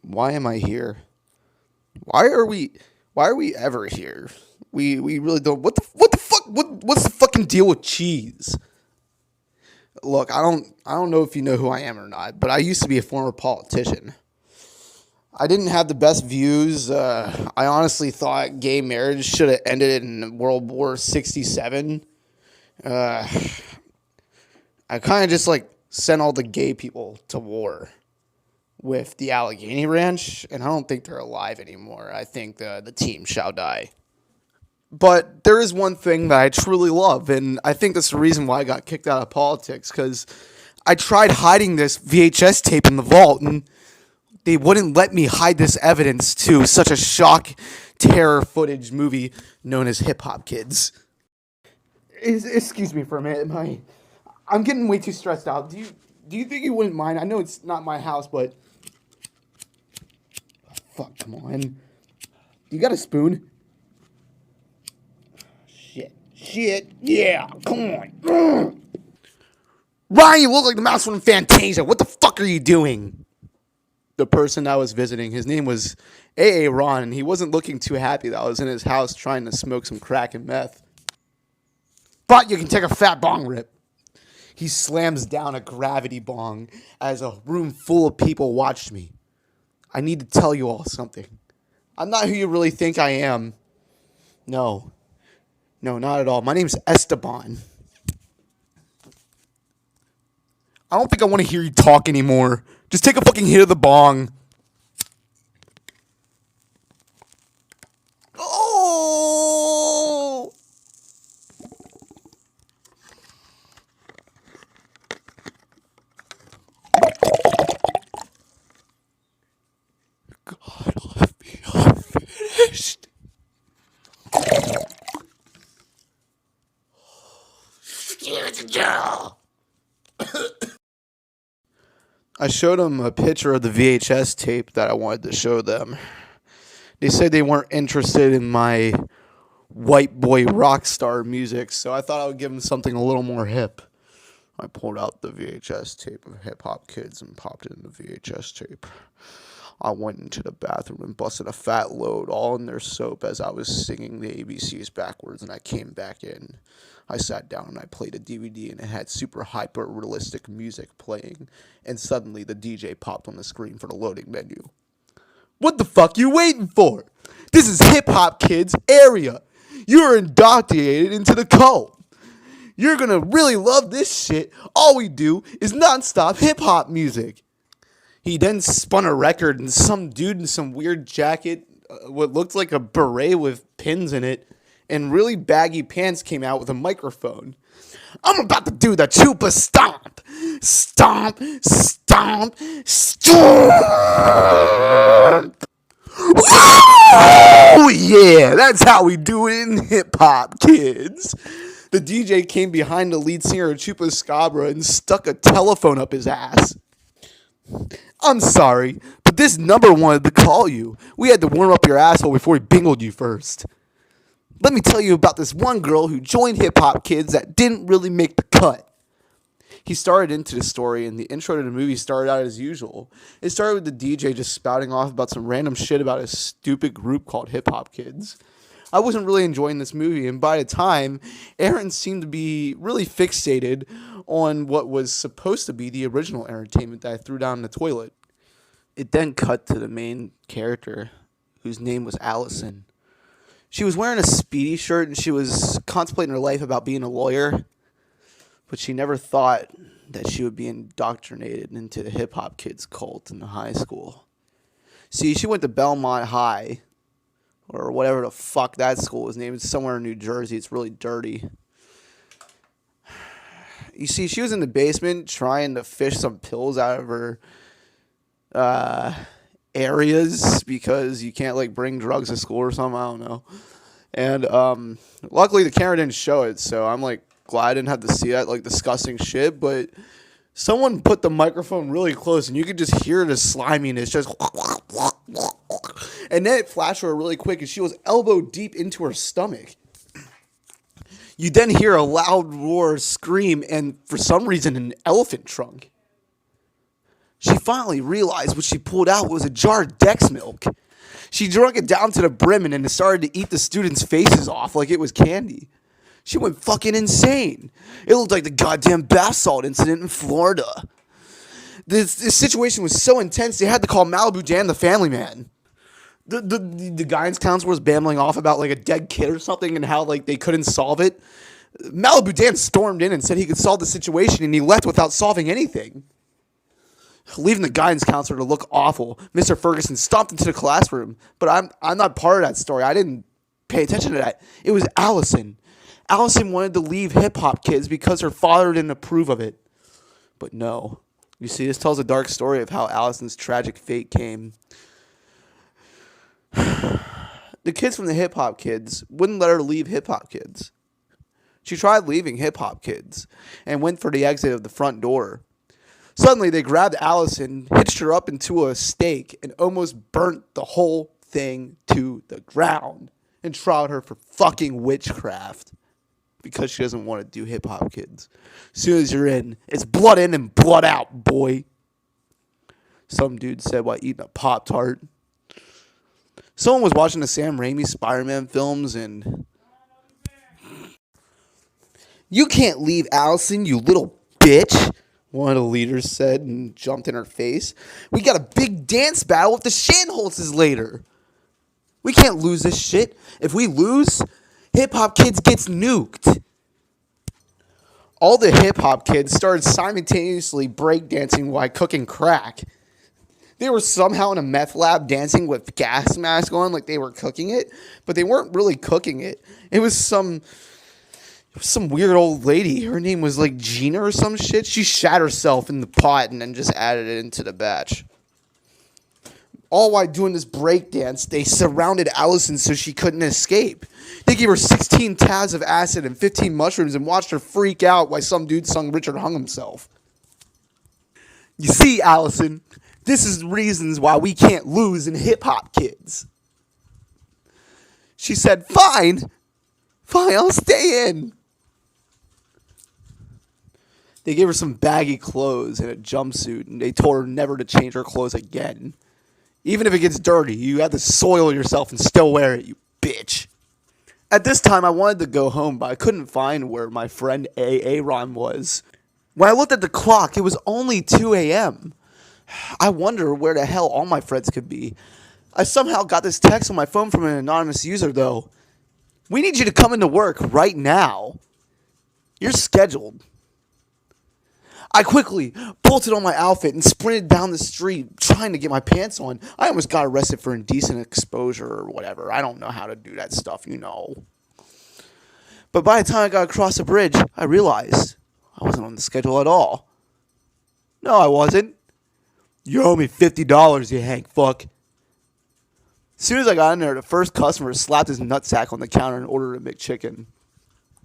Why am I here? Why are we why are we ever here? We really don't what the fuck what's the fucking deal with cheese? Look, I don't know if you know who I am or not, but I used to be a former politician. I didn't have the best views. I honestly thought gay marriage should have ended in World War 67. Uh, I kind of just like sent all the gay people to war with the Allegheny Ranch, and I don't think they're alive anymore. I think the team shall die. But there is one thing that I truly love, and I think that's the reason why I got kicked out of politics, because I tried hiding this VHS tape in the vault, and they wouldn't let me hide this evidence to such a shock terror footage movie known as Hip Hop Kids. Excuse me for a minute, I'm getting way too stressed out. Do you think you wouldn't mind? I know it's not my house, but fuck, come on. You got a spoon? Shit, yeah, come on. Ryan, you look like the mouse from Fantasia. What the fuck are you doing? The person I was visiting, his name was A.A. Ron, and he wasn't looking too happy that I was in his house trying to smoke some crack and meth. But you can take a fat bong rip. He slams down a gravity bong as a room full of people watched me. I need to tell you all something. I'm not who you really think I am. No, not at all. My name's Esteban. I don't think I want to hear you talk anymore. Just take a fucking hit of the bong. Oh! God, let me unfinished. I showed them a picture of the VHS tape that I wanted to show them. They said they weren't interested in my white boy rock star music, so I thought I would give them something a little more hip. I pulled out the VHS tape of Hip Hop Kids and popped it in the VHS tape. I went into the bathroom and busted a fat load all in their soap as I was singing the ABCs backwards, and I came back in. I sat down and I played a DVD, and it had super hyper realistic music playing, and suddenly the DJ popped on the screen for the loading menu. What the fuck you waiting for? This is Hip Hop Kids area. You're indoctrinated into the cult. You're gonna really love this shit. All we do is non-stop hip hop music. He then spun a record, and some dude in some weird jacket, what looked like a beret with pins in it, and really baggy pants came out with a microphone. I'm about to do the chupa stomp. Stomp, stomp, stomp. Oh, yeah, that's how we do it in Hip Hop Kids. The DJ came behind the lead singer of Chupa Scabra and stuck a telephone up his ass. I'm sorry, but this number wanted to call you. We had to warm up your asshole before we bingled you first. Let me tell you about this one girl who joined Hip Hop Kids that didn't really make the cut. He started into the story, and the intro to the movie started out as usual. It started with the DJ just spouting off about some random shit about a stupid group called Hip Hop Kids. I wasn't really enjoying this movie, and by the time, Aaron seemed to be really fixated on what was supposed to be the original entertainment that I threw down in the toilet. It then cut to the main character, whose name was Allison. She was wearing a Speedy shirt, and she was contemplating her life about being a lawyer, but she never thought that she would be indoctrinated into the Hip Hop Kids cult in the high school. See, she went to Belmont High, or whatever the fuck that school was named. It's somewhere in New Jersey. It's really dirty. You see, she was in the basement trying to fish some pills out of her areas because you can't like bring drugs to school or something. I don't know. And luckily the camera didn't show it, so I'm like glad I didn't have to see that like disgusting shit. But someone put the microphone really close, and you could just hear the sliminess just. And then it flashed her really quick, and she was elbow deep into her stomach. You then hear a loud roar, scream, and for some reason, an elephant trunk. She finally realized what she pulled out was a jar of Dex milk. She drank it down to the brim and then started to eat the students' faces off like it was candy. She went fucking insane. It looked like the goddamn bath salt incident in Florida. This situation was so intense they had to call Malibu Dan the family man. The guidance counselor was babbling off about like a dead kid or something and how like they couldn't solve it. Malibu Dan stormed in and said he could solve the situation, and he left without solving anything. Leaving the guidance counselor to look awful, Mr. Ferguson stomped into the classroom. But I'm not part of that story. I didn't pay attention to that. It was Allison. Allison wanted to leave hip-hop kids because her father didn't approve of it. But no. You see, this tells a dark story of how Allison's tragic fate came. The kids from the hip-hop kids wouldn't let her leave hip-hop kids. She tried leaving hip-hop kids and went for the exit of the front door. Suddenly, they grabbed Allison, hitched her up into a stake, and almost burnt the whole thing to the ground and tried her for fucking witchcraft because she doesn't want to do hip-hop kids. As soon as you're in, it's blood in and blood out, boy. Some dude said while eating a Pop-Tart. Someone was watching the Sam Raimi Spider-Man films and... "You can't leave Allison, you little bitch," one of the leaders said and jumped in her face. "We got a big dance battle with the Shanholzes later. We can't lose this shit. If we lose, hip-hop kids gets nuked." All the hip-hop kids started simultaneously breakdancing while cooking crack. They were somehow in a meth lab dancing with gas masks on like they were cooking it, but they weren't really cooking it. It was some weird old lady. Her name was like Gina or some shit. She shat herself in the pot and then just added it into the batch. All while doing this break dance, they surrounded Allison so she couldn't escape. They gave her 16 tabs of acid and 15 mushrooms and watched her freak out while some dude sung Richard Hung himself. "You see, Allison, this is the reasons why we can't lose in hip-hop kids." She said, Fine, I'll stay in." They gave her some baggy clothes and a jumpsuit, and they told her never to change her clothes again. "Even if it gets dirty, you have to soil yourself and still wear it, you bitch." At this time, I wanted to go home, but I couldn't find where my friend Aaron was. When I looked at the clock, it was only 2 a.m. I wonder where the hell all my friends could be. I somehow got this text on my phone from an anonymous user, though. "We need you to come into work right now. You're scheduled." I quickly bolted on my outfit and sprinted down the street trying to get my pants on. I almost got arrested for indecent exposure or whatever. I don't know how to do that stuff, you know. But by the time I got across the bridge, I realized I wasn't on the schedule at all. No, I wasn't. "You owe me $50, you Hank fuck." As soon as I got in there, the first customer slapped his nutsack on the counter and ordered a McChicken.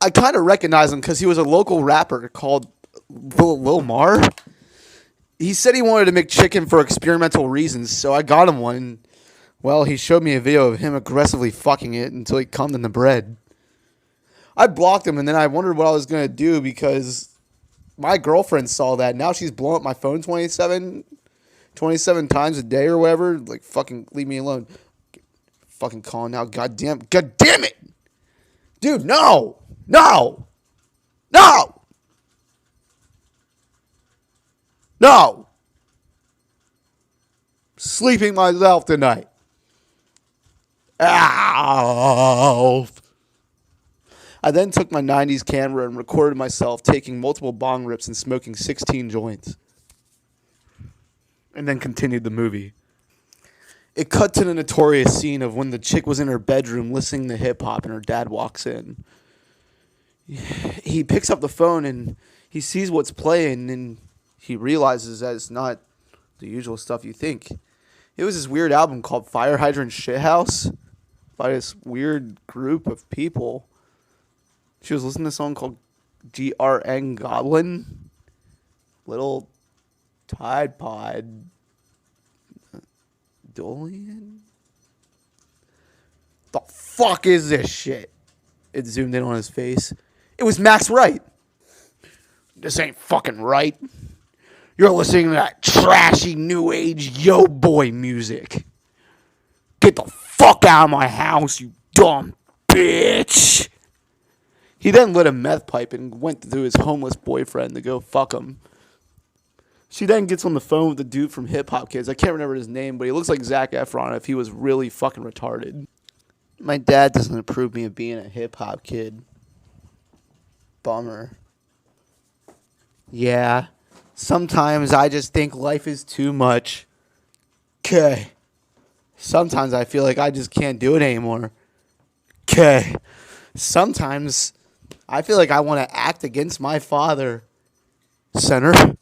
I kind of recognized him because he was a local rapper called Lil Mar. He said he wanted a McChicken for experimental reasons, so I got him one. Well, he showed me a video of him aggressively fucking it until he cummed in the bread. I blocked him, and then I wondered what I was going to do because my girlfriend saw that. Now she's blowing up my phone 27 times a day or whatever. Like, fucking leave me alone. Fucking calling out. God damn it. Dude, no. Sleeping myself tonight. Ow. I then took my 90s camera and recorded myself taking multiple bong rips and smoking 16 joints. And then continued the movie. It cut to the notorious scene of when the chick was in her bedroom listening to hip-hop and her dad walks in. He picks up the phone and he sees what's playing and he realizes that it's not the usual stuff you think. It was this weird album called Fire Hydrant Shithouse by this weird group of people. She was listening to a song called GRN Goblin. Little Tide Pod. Dolian? The fuck is this shit? It zoomed in on his face. It was Max Wright. This ain't fucking right. You're listening to that trashy new age yo boy music. Get the fuck out of my house, you dumb bitch. He then lit a meth pipe and went to his homeless boyfriend to go fuck him. She then gets on the phone with the dude from Hip Hop Kids. I can't remember his name, but he looks like Zac Efron if he was really fucking retarded. My dad doesn't approve me of being a hip hop kid. Bummer. Yeah. Sometimes I just think life is too much. Okay. Sometimes I feel like I just can't do it anymore. Okay. Sometimes I feel like I want to act against my father. Center.